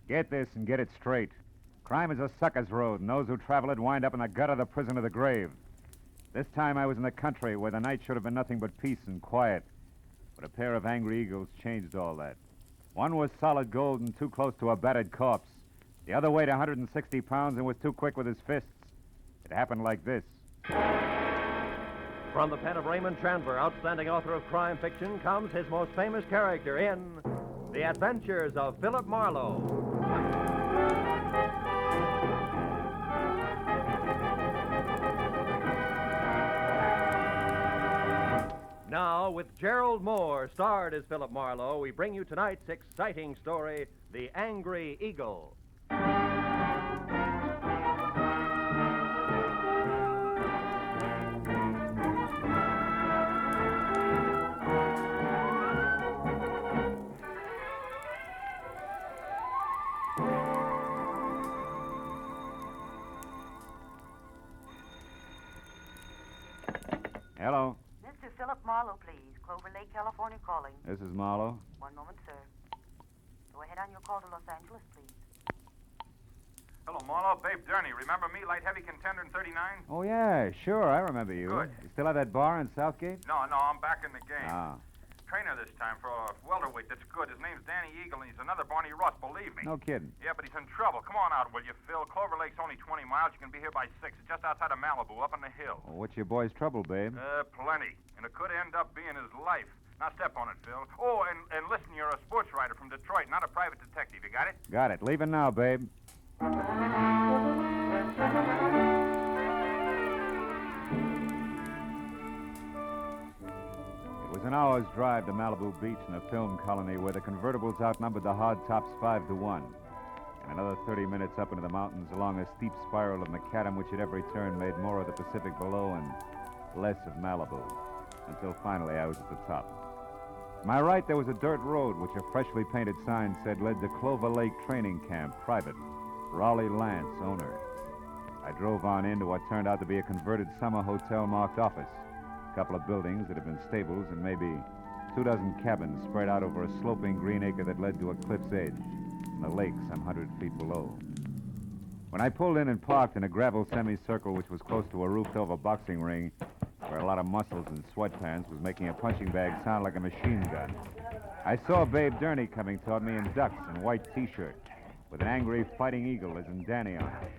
Get this and get it straight. Crime is a sucker's road, and those who travel it wind up in the gut of the prison of the grave. This time I was in the country where the night should have been nothing but peace and quiet. But a pair of angry eagles changed all that. One was solid gold and too close to a battered corpse. The other weighed 160 pounds and was too quick with his fists. It happened like this. From the pen of Raymond Chandler, outstanding author of crime fiction, comes his most famous character in The Adventures of Philip Marlowe. Now, with Gerald Mohr, starred as Philip Marlowe, we bring you tonight's exciting story, The Angry Eagle. Hello. Mr. Philip Marlowe, please. Clover Lake, California calling. This is Marlowe. One moment, sir. Go ahead on your call to Los Angeles, please. Hello, Marlowe. Babe Durney. Remember me, light heavy contender in 39? Oh, yeah, sure. I remember you. Good. You still have that bar in Southgate? No, I'm back in the game. Ah. Trainer this time for a welterweight that's good. His name's Danny Eagle, and he's another Barney Russ, believe me. No kidding. Yeah, but he's in trouble. Come on out, will you, Phil? Clover Lake's only 20 miles. You can be here by 6. It's just outside of Malibu, up on the hill. Well, what's your boy's trouble, babe? Plenty. And it could end up being his life. Now step on it, Phil. Oh, and listen, you're a sports writer from Detroit, not a private detective. You got it? Got it. Leaving now, babe. It was an hour's drive to Malibu Beach in a film colony where the convertibles outnumbered the hardtops 5-1. And another 30 minutes up into the mountains along a steep spiral of macadam which at every turn made more of the Pacific below and less of Malibu. Until finally I was at the top. To my right, there was a dirt road which a freshly painted sign said led to Clover Lake Training Camp, private. Raleigh Lance, owner. I drove on into what turned out to be a converted summer hotel marked office. A couple of buildings that had been stables and maybe 24 cabins spread out over a sloping green acre that led to a cliff's edge and the lake some 100 feet below. When I pulled in and parked in a gravel semicircle which was close to a roofed-over boxing ring where a lot of muscles in sweatpants was making a punching bag sound like a machine gun, I saw Babe Durney coming toward me in ducks and white T-shirt with an angry fighting eagle as in Danny on it.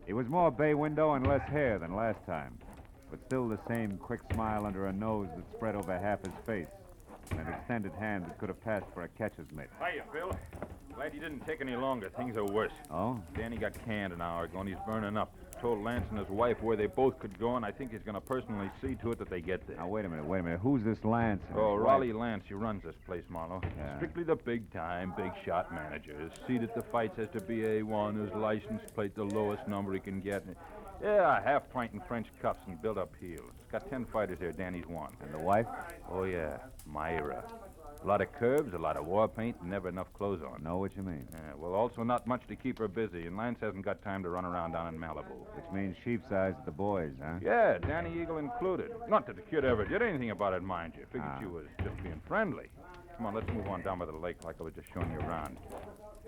He was more bay window and less hair than last time, but still the same quick smile under a nose that spread over half his face and an extended hand that could have passed for a catcher's mitt. Hiya, Phil. Glad you didn't take any longer. Things are worse. Oh? Danny got canned an hour ago, and he's burning up. Told Lance and his wife where they both could go, and I think he's going to personally see to it that they get there. Now, wait a minute. Who's this Lance? Oh, Raleigh Lance. He runs this place, Marlowe. Yeah. Strictly the big-time, big-shot manager. His seat at the fights has to be A1. His license plate the lowest number he can get. Yeah, half-pint and French cuffs and built-up heels. He's got 10 fighters here. Danny's one. And the wife? Oh, yeah. Myra. A lot of curves, a lot of war paint, and never enough clothes on. Know what you mean. Yeah, well, also not much to keep her busy, and Lance hasn't got time to run around down in Malibu. Which means sheep's eyes at the boys, huh? Yeah, Danny Eagle included. Not that the kid ever did anything about it, mind you. Figured she was just being friendly. Come on, let's move on down by the lake like I was just showing you around.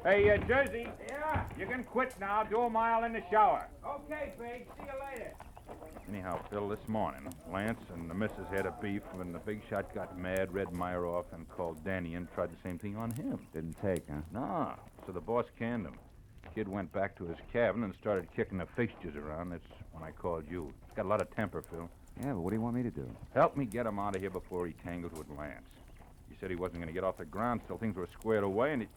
Hey, Jersey. Yeah? You can quit now. Do a mile in the shower. Okay, Big. See you later. Anyhow, Phil, this morning, Lance and the missus had a beef when the big shot got mad, read Meyer off, and called Danny and tried the same thing on him. Didn't take, huh? Nah, so the boss canned him. Kid went back to his cabin and started kicking the fixtures around. That's when I called you. He's got a lot of temper, Phil. Yeah, but what do you want me to do? Help me get him out of here before he tangles with Lance. He said he wasn't going to get off the ground till things were squared away, and he...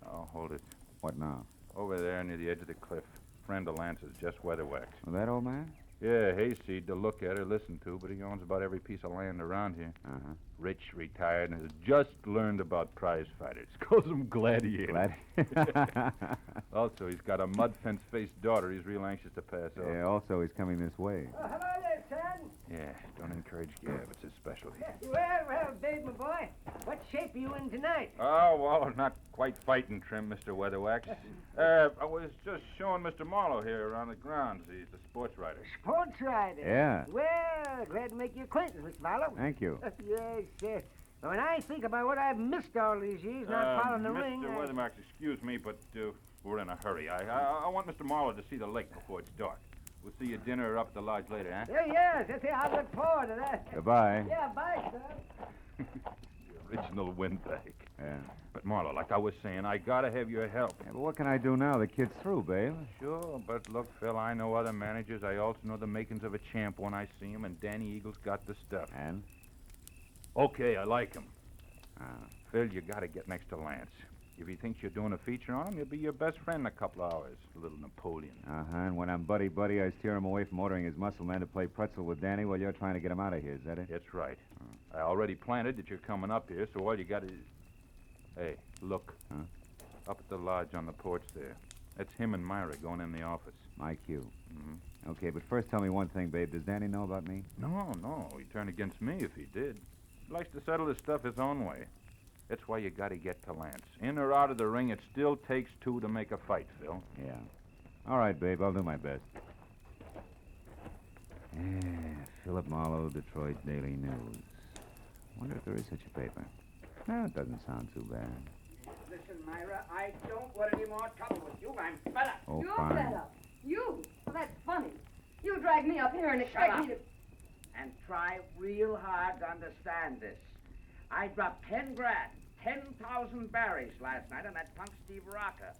Oh, hold it. What now? Over there near the edge of the cliff. Friend of Lance's, just weatherwax. Well, that old man? Yeah, hayseed to look at or listen to, but he owns about every piece of land around here. Uh-huh. Rich, retired, and has just learned about prize fighters. Calls them gladiators. Also, he's got a mud fence-faced daughter he's real anxious to pass off. Yeah, also he's coming this way. Oh, hello there, son. Yeah, don't encourage gab. It's his specialty. Well, Dave, my boy, what shape are you in tonight? Oh, well, not quite fighting trim, Mr. Weatherwax. I was just showing Mr. Marlowe here around the grounds. He's the sports writer. Sports rider. Yeah. Well, glad to make your acquaintance, Mr. Marlowe. Thank you. Yes, sir. When I think about what I've missed all these years not following the ring... Mr. Weathermarks, excuse me, but we're in a hurry. I want Mr. Marlowe to see the lake before it's dark. We'll see you at dinner or up at the lodge later, huh? Yes. I look forward to that. Goodbye. Yeah, bye, sir. The original windbag. Yeah. But, Marlowe, like I was saying, I gotta have your help. Yeah, but what can I do now? The kid's through, babe. Sure, but look, Phil, I know other managers. I also know the makings of a champ when I see him, and Danny Eagle's got the stuff. And? Okay, I like him. Ah. Phil, you gotta get next to Lance. If he thinks you're doing a feature on him, he'll be your best friend in a couple of hours. A little Napoleon. Uh-huh, and when I'm buddy-buddy, I steer him away from ordering his muscle man to play pretzel with Danny while you're trying to get him out of here, is that it? That's right. I already planted that you're coming up here, so all you got is... Hey, look. Huh? Up at the lodge on the porch there. That's him and Myra going in the office. My cue. Mm-hmm. Okay, but first tell me one thing, babe. Does Danny know about me? No. He'd turn against me if he did. He likes to settle his stuff his own way. That's why you gotta get to Lance. In or out of the ring, it still takes two to make a fight, Phil. Yeah. All right, babe. I'll do my best. Yeah, Philip Marlowe, Detroit Daily News. Wonder if there is such a paper. No, it doesn't sound too bad. Listen, Myra, I don't want any more trouble with you. I'm fed up. Oh, You're fine. fed up. You? Well, that's funny. You drag me up here and Shut expect up. me to... And try real hard to understand this. I dropped 10 grand, 10,000 berries last night on that punk Steve Rocker.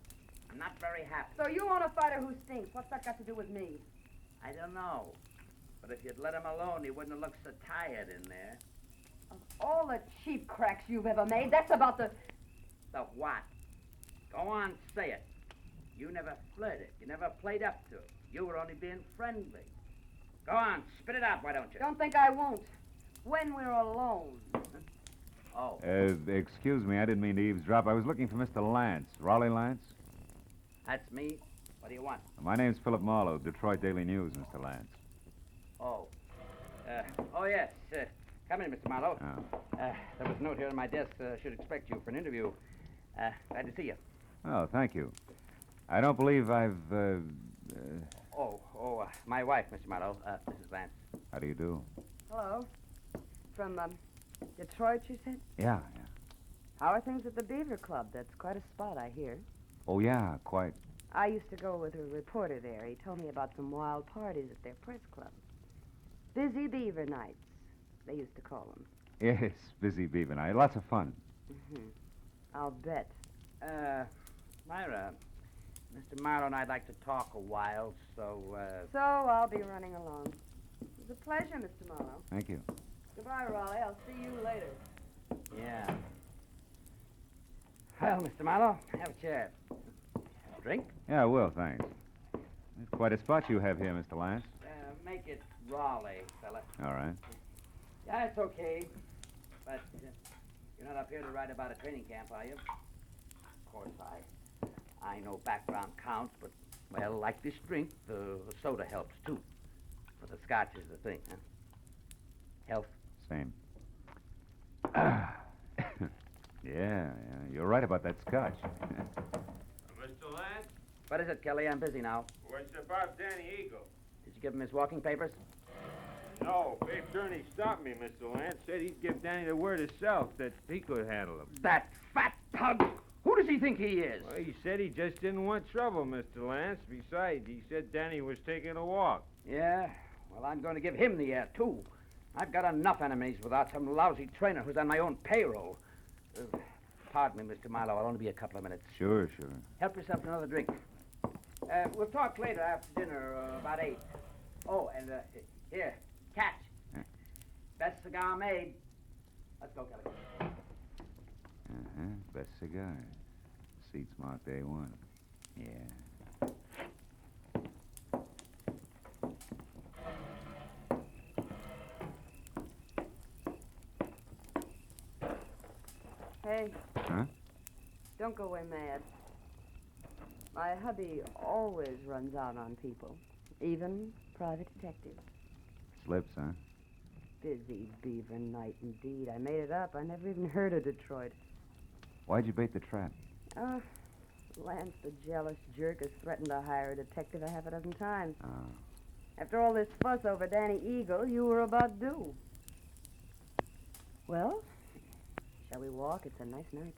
I'm not very happy. So you want a fighter who stinks. What's that got to do with me? I don't know. But if you'd let him alone, he wouldn't have looked so tired in there. Of all the cheap cracks you've ever made, that's about the... The what? Go on, say it. You never flirted. You never played up to it. You were only being friendly. Go on, spit it out, why don't you? Don't think I won't. When we're alone. Oh. Excuse me, I didn't mean to eavesdrop. I was looking for Mr. Lance. Raleigh Lance? That's me. What do you want? My name's Philip Marlowe, Detroit Daily News, Mr. Lance. Oh. Yes. Come in, Mr. Marlowe. Oh. There was a note here on my desk. Should expect you for an interview. Glad to see you. Oh, thank you. I don't believe I've, My wife, Mr. Marlowe, Mrs. Lance. How do you do? Hello. From, Detroit, you said? Yeah. How are things at the Beaver Club? That's quite a spot, I hear. Oh, yeah, quite. I used to go with a reporter there. He told me about some wild parties at their press club. Busy Beaver Nights, they used to call them. Yes, busy beaver night. Lots of fun. Mm-hmm. I'll bet. Myra, Mr. Marlowe and I'd like to talk a while, so, So I'll be running along. It was a pleasure, Mr. Marlowe. Thank you. Goodbye, Raleigh. I'll see you later. Yeah. Well, Mr. Marlowe, have a chair. Have a drink? Yeah, I will, thanks. It's quite a spot you have here, Mr. Lance. Make it Raleigh, fella. All right. Yeah, it's okay. But you're not up here to write about a training camp, are you? Of course, I know background counts, but, well, like this drink, the soda helps, too. But the scotch is the thing, huh? Health? Same. Yeah, you're right about that scotch. Mr. Lance? What is it, Kelly? I'm busy now. What's about Danny Eagle? Did you give him his walking papers? No, Big Turney stopped me, Mr. Lance. Said he'd give Danny the word himself that he could handle him. That fat tug! Who does he think he is? Well, he said he just didn't want trouble, Mr. Lance. Besides, he said Danny was taking a walk. Yeah? Well, I'm going to give him the air, too. I've got enough enemies without some lousy trainer who's on my own payroll. Pardon me, Mr. Marlowe. I'll only be a couple of minutes. Sure. Help yourself to another drink. We'll talk later after dinner, about 8. Oh, and, here, catch. Best cigar made. Let's go, Kelly. Uh-huh. Best cigar. Seats marked A1. Yeah. Hey. Huh? Don't go away mad. My hubby always runs out on people, even private detectives. Slips, huh? Busy Beaver Night, indeed. I made it up. I never even heard of Detroit. Why'd you bait the trap? Lance, the jealous jerk, has threatened to hire a detective a half a dozen times. Oh. After all this fuss over Danny Eagle, you were about due. Well, Shall we walk? It's a nice night.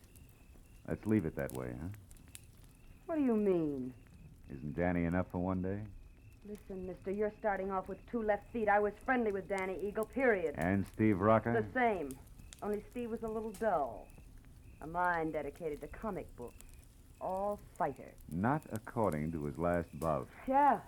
Let's leave it that way, huh? What do you mean? Isn't Danny enough for one day? Listen, mister, you're starting off with 2 left feet. I was friendly with Danny Eagle, period. And Steve Rocker? The same. Only Steve was a little dull. A mind dedicated to comic books. All fighter. Not according to his last bout. Yeah.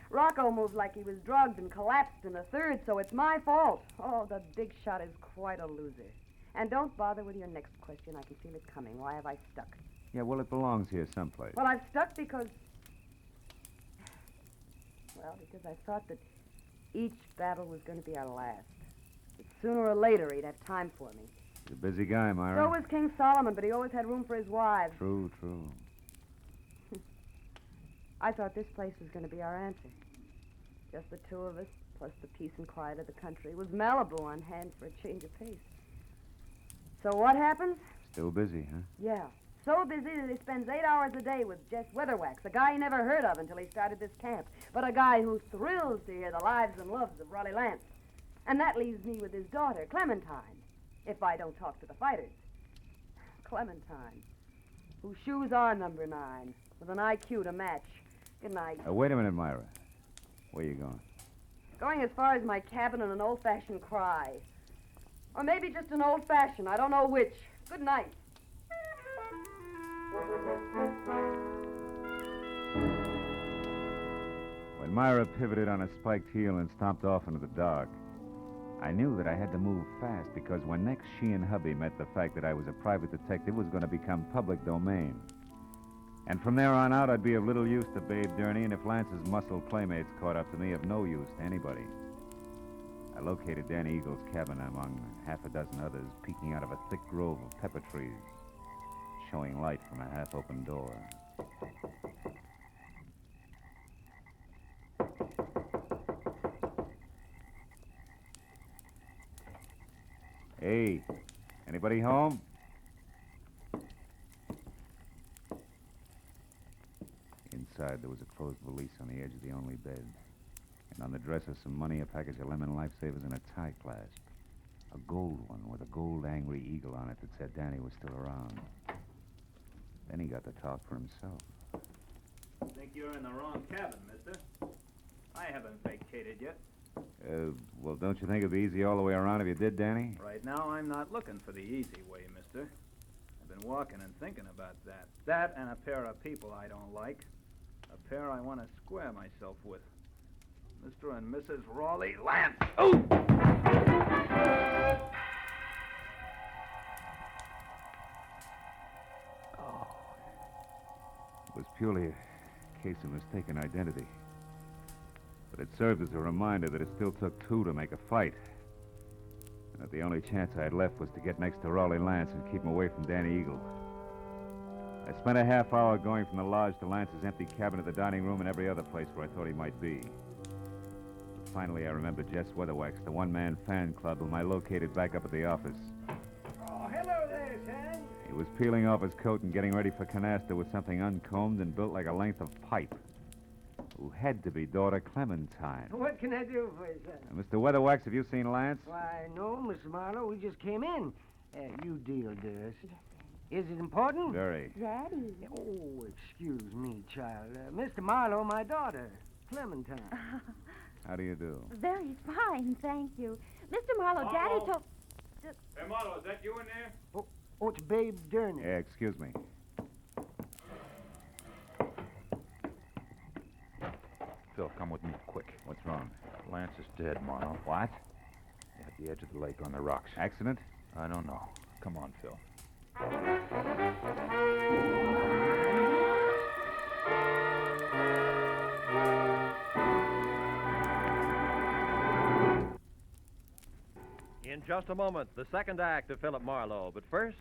Rocco moved like he was drugged and collapsed in the third, so it's my fault. Oh, the big shot is quite a loser. And don't bother with your next question. I can feel it coming. Why have I stuck? Yeah, well, it belongs here someplace. Well, I've stuck because... Well, because I thought that each battle was going to be our last. That sooner or later he'd have time for me. He's a busy guy, Myra. So was King Solomon, but he always had room for his wives. True, true. I thought this place was going to be our answer. Just the 2 of us, plus the peace and quiet of the country. With Malibu on hand for a change of pace. So what happens? Still busy, huh? Yeah. So busy that he spends 8 hours a day with Jess Weatherwax, a guy he never heard of until he started this camp, but a guy who thrills to hear the lives and loves of Raleigh Lance. And that leaves me with his daughter, Clementine, if I don't talk to the fighters. Clementine, whose shoes are number 9, with an IQ to match. Good night. Wait a minute, Myra. Where you going? Going as far as my cabin and an old-fashioned cry. Or maybe just an old-fashioned, I don't know which. Good night. When Myra pivoted on a spiked heel and stomped off into the dark, I knew that I had to move fast because when next she and hubby met, the fact that I was a private detective was going to become public domain. And from there on out, I'd be of little use to Babe Durney, and if Lance's muscle playmates caught up to me, of no use to anybody. I located Danny Eagle's cabin among half a dozen others, peeking out of a thick grove of pepper trees, showing light from a half-open door. Hey, anybody home? Inside, there was a closed valise on the edge of the only bed. And on the dresser, some money, a package of lemon lifesavers, and a tie clasp. A gold one with a gold angry eagle on it that said Danny was still around. Then he got to talk for himself. I think you're in the wrong cabin, mister. I haven't vacated yet. Well, don't you think it'd be easy all the way around if you did, Danny? Right now, I'm not looking for the easy way, mister. I've been walking and thinking about that. That and a pair of people I don't like. A pair I want to square myself with. Mr. and Mrs. Raleigh Lance. Oh! It was purely a case of mistaken identity. But it served as a reminder that it still took 2 to make a fight. And that the only chance I had left was to get next to Raleigh Lance and keep him away from Danny Eagle. I spent a half hour going from the lodge to Lance's empty cabin, to the dining room, and every other place where I thought he might be. But finally, I remembered Jess Weatherwax, the one-man fan club whom I located back up at the office. Oh, hello there, son. He was peeling off his coat and getting ready for canasta with something uncombed and built like a length of pipe. Who had to be daughter Clementine. What can I do for you, son? Mr. Weatherwax, have you seen Lance? Why, no, Mr. Marlowe. We just came in. You deal, dearest. Is it important? Very. Daddy. Oh, excuse me, child. Mr. Marlowe, my daughter, Clementine. How do you do? Very fine, thank you. Mr. Marlowe, Daddy told... Hey, Marlowe, is that you in there? Oh, it's Babe Durney. Yeah, excuse me. Phil, come with me, quick. What's wrong? Lance is dead, Marlowe. What? At the edge of the lake on the rocks. Accident? I don't know. Come on, Phil. In just a moment, the second act of Philip Marlowe. But first,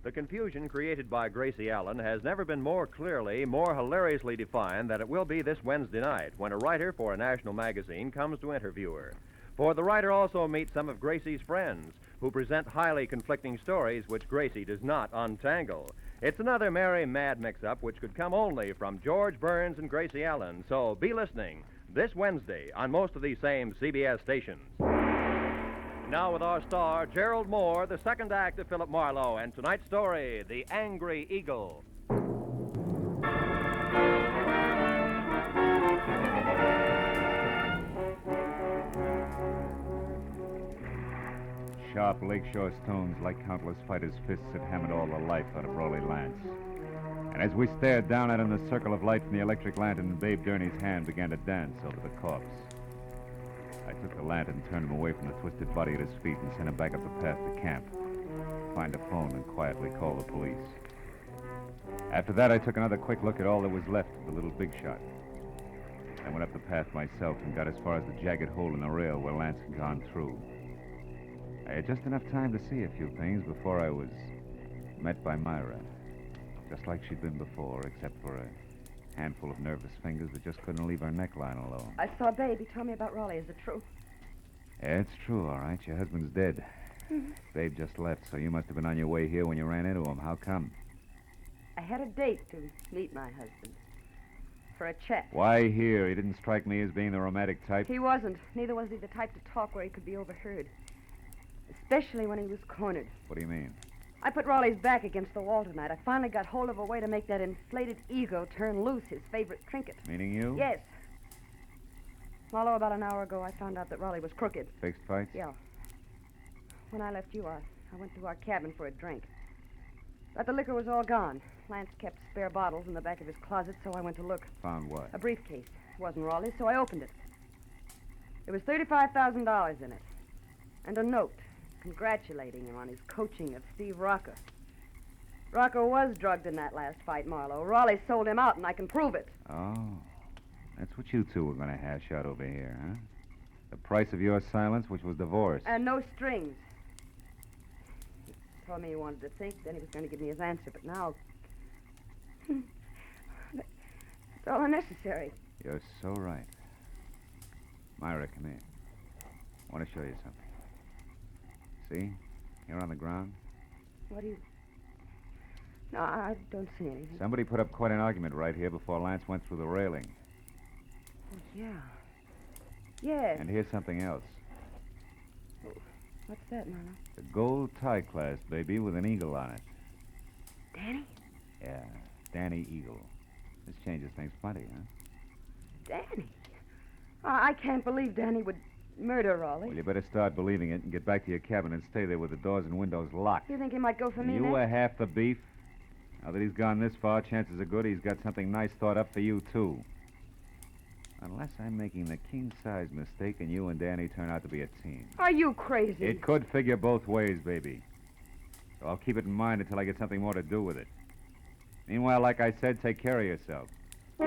the confusion created by Gracie Allen has never been more clearly, more hilariously defined than it will be this Wednesday night when a writer for a national magazine comes to interview her. For the writer also meets some of Gracie's friends who present highly conflicting stories which Gracie does not untangle. It's another merry, mad mix-up which could come only from George Burns and Gracie Allen. So be listening this Wednesday on most of these same CBS stations. Now with our star, Gerald Mohr, the second act of Philip Marlowe, and tonight's story, The Angry Eagle. Sharp lakeshore stones, like countless fighters' fists, had hammered all the life out of Rolly Lance. And as we stared down at him, the circle of light from the electric lantern in Babe Gurney's hand began to dance over the corpse. I took the lantern, turned him away from the twisted body at his feet, and sent him back up the path to camp. Find a phone and quietly call the police. After that, I took another quick look at all that was left of the little big shot. I went up the path myself and got as far as the jagged hole in the rail where Lance had gone through. I had just enough time to see a few things before I was met by Myra. Just like she'd been before, except for a handful of nervous fingers that just couldn't leave her neckline alone. I saw Babe. He told me about Raleigh. Is it true? Yeah, it's true, all right. Your husband's dead. Babe just left, so you must have been on your way here when you ran into him. How come? I had a date to meet my husband. For a chat. Why here? He didn't strike me as being the romantic type. He wasn't. Neither was he the type to talk where he could be overheard. Especially when he was cornered. What do you mean? I put Raleigh's back against the wall tonight. I finally got hold of a way to make that inflated ego turn loose, his favorite trinket. Meaning you? Yes. Marlowe, about an hour ago, I found out that Raleigh was crooked. Fixed fights? Yeah. When I left you, I went to our cabin for a drink. But the liquor was all gone. Lance kept spare bottles in the back of his closet, so I went to look. Found what? A briefcase. It wasn't Raleigh's, so I opened it. There was $35,000 in it. And a note congratulating him on his coaching of Steve Rocca. Rocca was drugged in that last fight, Marlowe. Raleigh sold him out, and I can prove it. Oh. That's what you two were going to hash out over here, huh? The price of your silence, which was divorce. And no strings. He told me he wanted to think, then he was going to give me his answer, but now... it's all unnecessary. You're so right. Myra, come here. I want to show you something. See? Here on the ground. What do you... No, I don't see anything. Somebody put up quite an argument right here before Lance went through the railing. Oh, yeah. Yes. And here's something else. What's that, Marlowe? A gold tie clasp, baby, with an eagle on it. Danny? Yeah, Danny Eagle. This changes things plenty, huh? Danny? I can't believe Danny would murder Raleigh. Well, you better start believing it and get back to your cabin and stay there with the doors and windows locked. You think he might go for me You next? were half the beef. Now that he's gone this far, chances are good he's got something nice thought up for you, too. Unless I'm making the king-size mistake and you and Danny turn out to be a team. Are you crazy? It could figure both ways, baby. So I'll keep it in mind until I get something more to do with it. Meanwhile, like I said, take care of yourself. I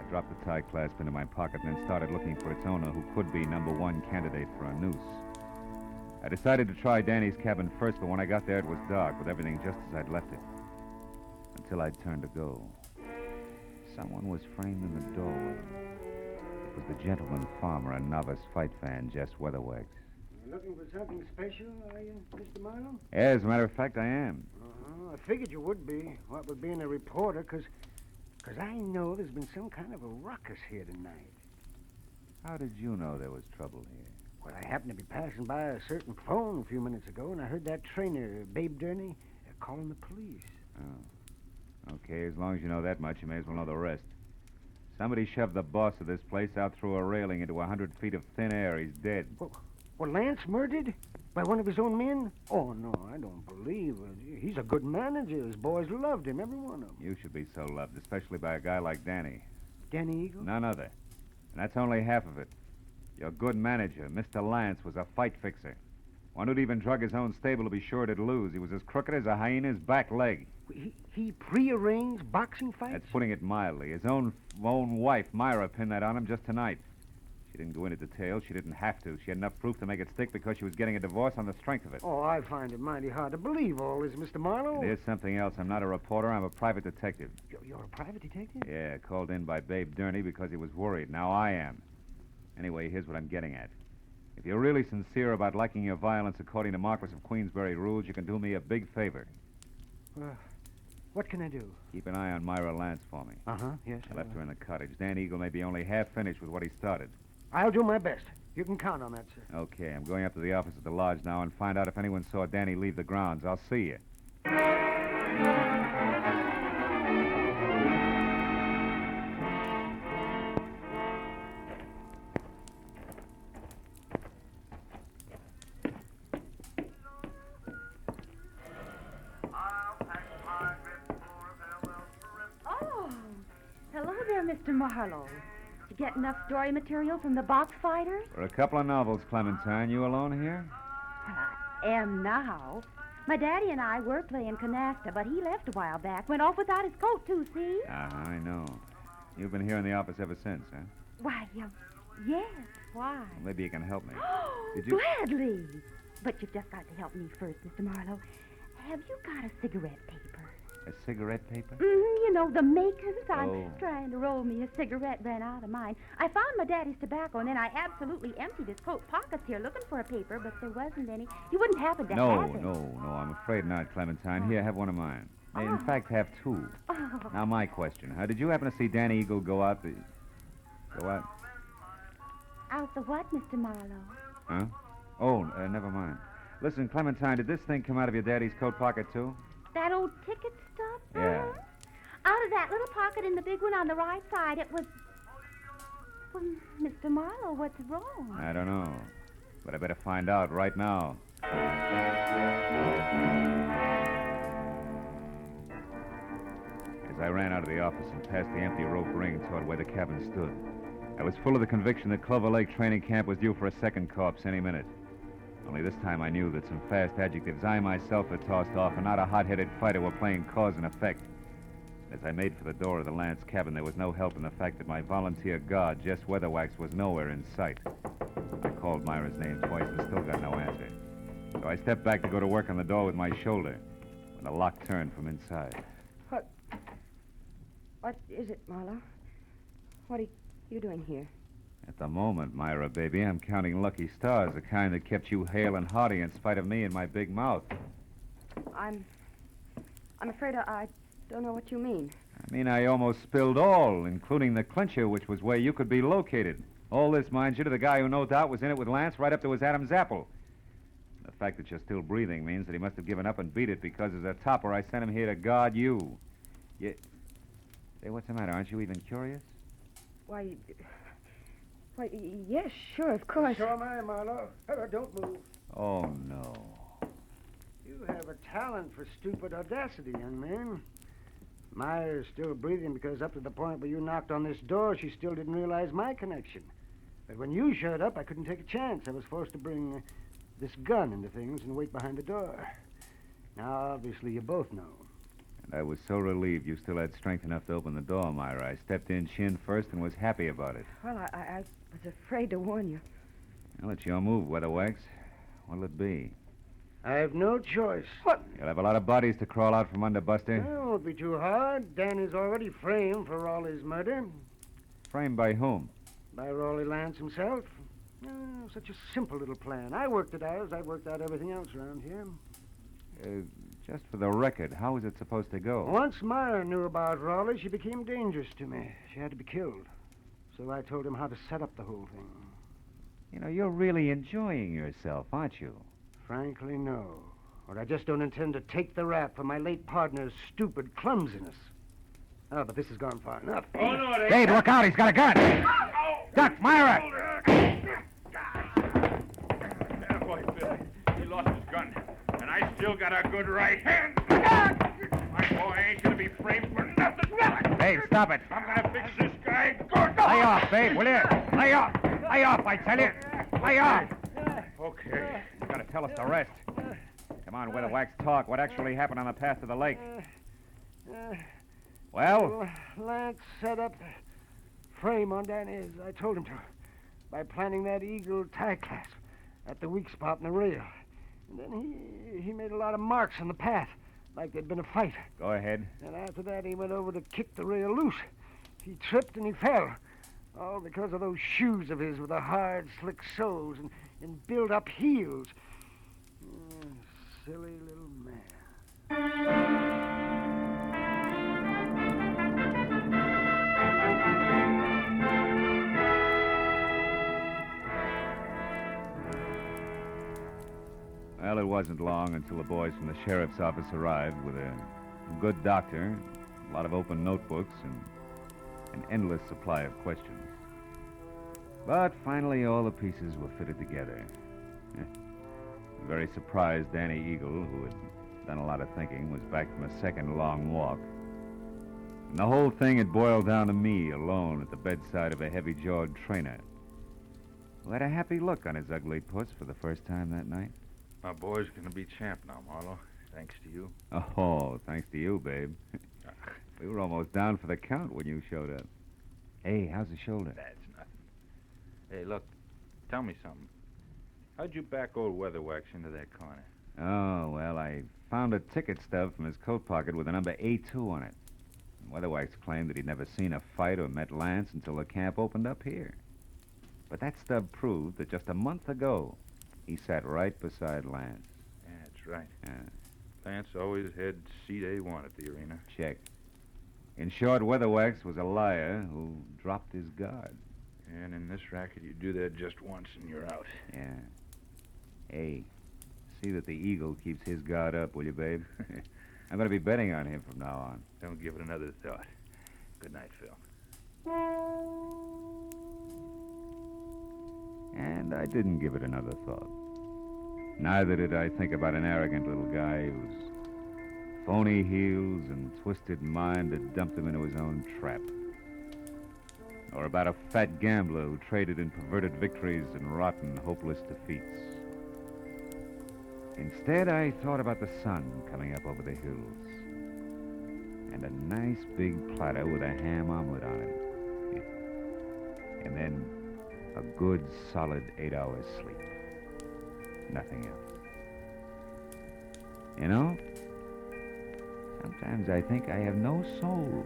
dropped the tie clasp into my pocket and then started looking for its owner, who could be number one candidate for a noose. I decided to try Danny's cabin first, but when I got there, it was dark, with everything just as I'd left it. Until I'd turned to go. Someone was framed in the doorway. It was the gentleman farmer and novice fight fan, Jess Weatherwax. You're looking for something special, are you, Mr. Marlowe? Yeah, as a matter of fact, I am. I figured you would be, what with being a reporter, because I know there's been some kind of a ruckus here tonight. How did you know there was trouble here? Well, I happened to be passing by a certain phone a few minutes ago, and I heard that trainer, Babe Gurney, calling the police. Oh. Okay, as long as you know that much, you may as well know the rest. Somebody shoved the boss of this place out through a railing into 100 feet of thin air. He's dead. Well, Lance murdered? By one of his own men? Oh, no, I don't believe it. He's a good manager. His boys loved him, every one of them. You should be so loved, especially by a guy like Danny. Danny Eagle? None other. And that's only half of it. Your good manager, Mr. Lance, was a fight fixer. One who'd even drug his own stable to be sure it'd lose. He was as crooked as a hyena's back leg. He prearranged boxing fights? That's putting it mildly. His own wife, Myra, pinned that on him just tonight. She didn't go into detail. She didn't have to. She had enough proof to make it stick because she was getting a divorce on the strength of it. Oh, I find it mighty hard to believe all this, Mr. Marlowe. And here's something else. I'm not a reporter. I'm a private detective. You're a private detective? Yeah, called in by Babe Gurney because he was worried. Now I am. Anyway, here's what I'm getting at. If you're really sincere about liking your violence according to Marquis of Queensberry rules, you can do me a big favor. What can I do? Keep an eye on Myra Lance for me. Yes. I left her in the cottage. Dan Eagle may be only half finished with what he started. I'll do my best. You can count on that, sir. Okay, I'm going up to the office at the lodge now and find out if anyone saw Danny leave the grounds. I'll see you. Oh, hello there, Mr. Marlowe. Did you get enough story material from the box fighters? For a couple of novels, Clementine. You alone here? Well, I am now. My daddy and I were playing canasta, but he left a while back. Went off without his coat, too, see? I know. You've been here in the office ever since, huh? Why, yes. Why? Well, maybe you can help me. Did you... Gladly. But you've just got to help me first, Mr. Marlowe. Have you got a cigarette paper? A cigarette paper? You know, the makers. I'm Oh. trying to roll me a cigarette, ran out of mine. I found my daddy's tobacco, and then I absolutely emptied his coat pockets here looking for a paper, but there wasn't any. You wouldn't happen to No, have it. no, I'm afraid not, Clementine. Here, have one of mine. In fact, have two. Oh. Now, my question. Did you happen to see Danny Eagle go out the... Go out? Out the what, Mr. Marlowe? Huh? Oh, never mind. Listen, Clementine, did this thing come out of your daddy's coat pocket, too? That old ticket stuff? Yeah. Out of that little pocket in the big one on the right side, it was... Well, Mr. Marlowe, what's wrong? I don't know. But I better find out right now. As I ran out of the office and past the empty rope ring toward where the cabin stood, I was full of the conviction that Clover Lake Training Camp was due for a second corpse any minute. Only this time I knew that some fast adjectives I myself had tossed off and not a hot-headed fighter were playing cause and effect. As I made for the door of the Lance cabin, there was no help in the fact that my volunteer guard, Jess Weatherwax, was nowhere in sight. I called Myra's name twice and still got no answer. So I stepped back to go to work on the door with my shoulder when the lock turned from inside. What is it, Marlowe? What are you doing here? At the moment, Myra, baby, I'm counting lucky stars, the kind that kept you hale and hearty in spite of me and my big mouth. I'm afraid I don't know what you mean. I mean, I almost spilled all, including the clincher, which was where you could be located. All this, mind you, to the guy who no doubt was in it with Lance right up to his Adam's apple. The fact that you're still breathing means that he must have given up and beat it because as a topper, I sent him here to guard you. Say, what's the matter? Aren't you even curious? Why, yes, sure, of course. So am I, Marlowe. Don't move. Oh, no. You have a talent for stupid audacity, young man. Myra's still breathing because up to the point where you knocked on this door, she still didn't realize my connection. But when you showed up, I couldn't take a chance. I was forced to bring this gun into things and wait behind the door. Now, obviously, you both know. And I was so relieved you still had strength enough to open the door, Myra. I stepped in chin first and was happy about it. Well, I was afraid to warn you. Well, it's your move, Weatherwax. What'll it be? I have no choice. What? You'll have a lot of bodies to crawl out from under, Buster. Well, it won't be too hard. Dan is already framed for Raleigh's murder. Framed by whom? By Raleigh Lance himself. Oh, such a simple little plan. I worked it out as I worked out everything else around here. Just for the record, how was it supposed to go? Once Myra knew about Raleigh, she became dangerous to me. She had to be killed. So I told him how to set up the whole thing. You know, you're really enjoying yourself, aren't you? Frankly, no. Or I just don't intend to take the rap for my late partner's stupid clumsiness. Oh, but this has gone far enough. Oh, no, it ain't. Dave, look out, he's got a gun! Duck, Myra! Yeah, boy, Bill. He lost his gun. And I still got a good right hand. My boy ain't gonna be framed for nothing. Dave, stop it. I'm gonna fix this guy good. Lay off, Dave, will you? Lay off! Lay off, I tell you! Lay off! Okay. You gotta tell us the rest. Come on, Weatherwax, talk. What actually happened on the path to the lake? Well? Lance set up a frame on Danny as I told him to by planting that eagle tie clasp at the weak spot in the rail. And then he made a lot of marks on the path, like there'd been a fight. Go ahead. And after that, he went over to kick the rail loose. He tripped and he fell. All because of those shoes of his with the hard, slick soles and built-up heels. Silly little man. Well, it wasn't long until the boys from the sheriff's office arrived with a good doctor, a lot of open notebooks, and an endless supply of questions. But finally, all the pieces were fitted together. Very surprised Danny Eagle, who had done a lot of thinking, was back from a second long walk. And the whole thing had boiled down to me alone at the bedside of a heavy-jawed trainer who had a happy look on his ugly puss for the first time that night. My boy's going to be champ now, Marlowe, thanks to you. Oh, thanks to you, babe. We were almost down for the count when you showed up. Hey, how's the shoulder? That's nothing. Hey, look, tell me something. How'd you back old Weatherwax into that corner? Oh, well, I found a ticket stub from his coat pocket with the number A2 on it. And Weatherwax claimed that he'd never seen a fight or met Lance until the camp opened up here. But that stub proved that just a month ago, he sat right beside Lance. Yeah, that's right. Yeah. Lance always had seat A1 at the arena. Check. In short, Weatherwax was a liar who dropped his guard. And in this racket, you do that just once and you're out. Yeah. Hey, see that the Eagle keeps his guard up, will you, babe? I'm going to be betting on him from now on. Don't give it another thought. Good night, Phil. And I didn't give it another thought. Neither did I think about an arrogant little guy whose phony heels and twisted mind had dumped him into his own trap. Or about a fat gambler who traded in perverted victories and rotten, hopeless defeats. Instead, I thought about the sun coming up over the hills. And a nice big platter with a ham omelet on it. And then a good, solid 8 hours sleep. Nothing else. You know, sometimes I think I have no soul.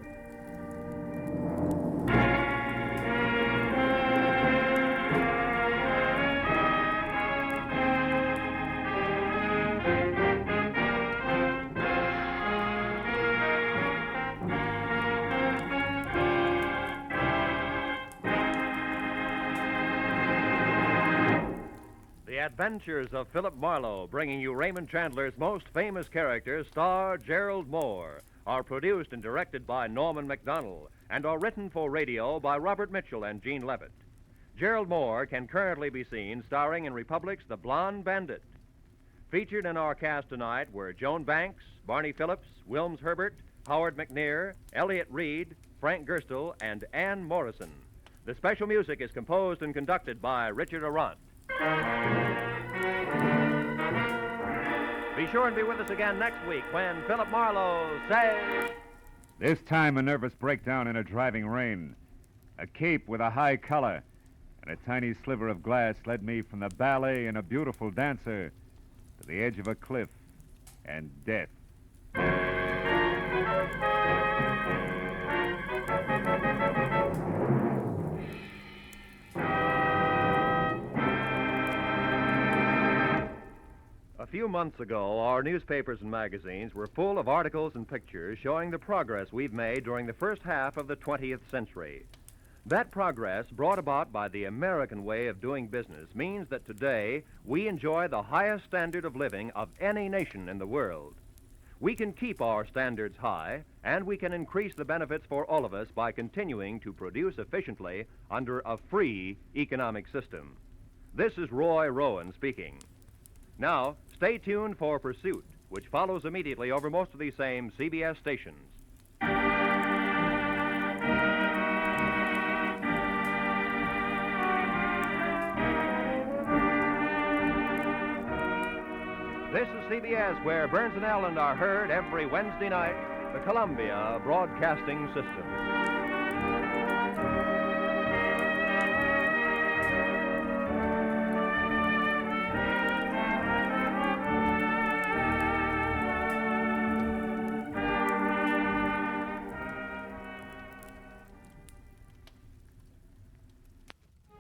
Adventures of Philip Marlowe, bringing you Raymond Chandler's most famous character, star Gerald Mohr, are produced and directed by Norman MacDonald and are written for radio by Robert Mitchell and Gene Levitt. Gerald Mohr can currently be seen starring in Republic's The Blonde Bandit. Featured in our cast tonight were Joan Banks, Barney Phillips, Wilms Herbert, Howard McNear, Elliott Reed, Frank Gerstle, and Ann Morrison. The special music is composed and conducted by Richard Arant. Be sure and be with us again next week when Philip Marlowe says... This time a nervous breakdown in a driving rain. A cape with a high collar and a tiny sliver of glass led me from the ballet and a beautiful dancer to the edge of a cliff and death. A few months ago, our newspapers and magazines were full of articles and pictures showing the progress we've made during the first half of the 20th century. That progress, brought about by the American way of doing business, means that today we enjoy the highest standard of living of any nation in the world. We can keep our standards high, and we can increase the benefits for all of us by continuing to produce efficiently under a free economic system. This is Roy Rowan speaking. Now, stay tuned for Pursuit, which follows immediately over most of these same CBS stations. This is CBS, where Burns and Allen are heard every Wednesday night, the Columbia Broadcasting System.